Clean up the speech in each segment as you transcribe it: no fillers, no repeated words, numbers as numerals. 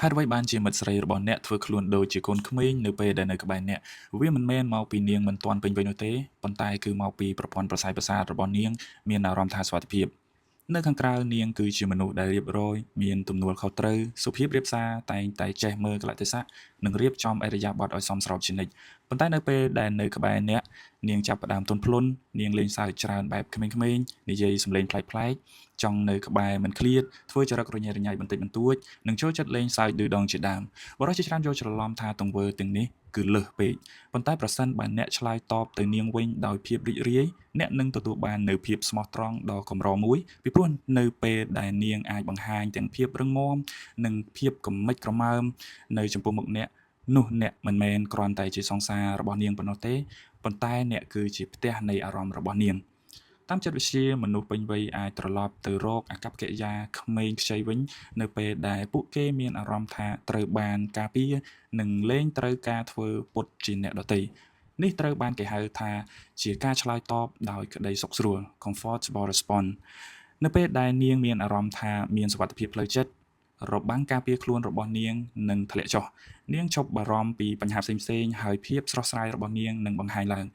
ហេតុអ្វីបានជាមិត្តស្រីរបស់អ្នកធ្វើខ្លួនដូចជាកូនក្មេងនៅពេលដែលនៅក្បែរអ្នកវាមិនមែនមកពីនាងមិនទាន់ពេញវ័យនោះទេប៉ុន្តែគឺមកពីប្រព័ន្ធប្រសាយប្រសាទរបស់នាងមានអារម្មណ៍ថាសុវត្ថិភាពនៅខាងក្រៅនាងគឺជាមនុស្សដែលរៀបរយមានទំនួលខុសត្រូវសុភាពរាបសារតែងតែចេះមើលកលៈទេសៈនិងរៀបចំឥរិយាបថឲ្យសមស្របជានិច្ចប៉ុន្តែនៅពេលដែលនៅក្បែរអ្នកនាងចាប់ផ្ដើមទន់ភ្លន់នាងលេងសើចច្រើនបែបក្មេងៗនិយាយសម្លេងប្លែកៗចង់នៅក្បែរមិនឃ្លាតធ្វើចរិតរញ៉េរញ៉ៃបន្តិចបន្តួចនិងចូលចិត្តលេងសើចឌឺដងជាដើមបរិសុទ្ធជាច្រើនយល់ច្រឡំថាទង្វើទាំងនេះគឺលើសពេកប៉ុន្តែប្រសិនបើអ្នកឆ្លើយតបទៅនាងវិញដោយភាពរីករាយអ្នកនឹងទទួលបាននូវភាពស្មោះត្រង់ដ៏កម្រមួយពីព្រោះនៅពេលដែលនាងអាចបង្ហាញទាំងភាពរឹងមាំនិងភាពកំមិចក្រមើមនៅចំពោះមុខអ្នកនោះអ្នកមិនមែនគ្រាន់តែជាសង្សាររបស់នាងប៉ុណ្ណោះទេប៉ុន្តែអ្នកគឺជាផ្ទះនៃអារម្មណ៍របស់នាងតាមចិត្តវិទ្យាមនុស្សពេញវ័យអាចត្រឡប់ទៅរកអាកប្បកិរិយាក្មេងខ្ចីវិញនៅពេលដែលពួកគេមានអារម្មណ៍ថាត្រូវបានការពារនិងលែងត្រូវការធ្វើពុតជាអ្នកដទៃនេះត្រូវបានគេហៅថាជាការឆ្លើយតបដោយក្តីសុខស្រួល comfortable response នៅពេលដែលនាងមានអារម្មណ៍ថាមានសុវត្ថិភាពផ្លូវចិត្តរបាំងការពារខ្លួនរបស់នាងនឹងធ្លាក់ចុះនាងឈប់បារម្ភពីបញ្ហាផ្សេងៗហើយភាពស្រស់ស្រាយរបស់នាងនឹងបង្ហាញឡើង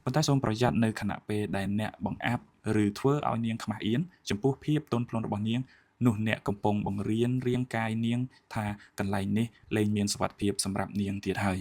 ប៉ុន្តែសូមប្រយ័ត្ននៅខណៈពេលដែលអ្នកបង្អាប់ឬធ្វើឲ្យនាងខ្មាស់អៀនចំពោះភាពទន់ភ្លន់របស់នាងនោះអ្នកកំពុងបង្រៀនរាងកាយនាងថាកន្លែងនេះលែងមានសុវត្ថិភាពសម្រាប់នាងទៀតហើយ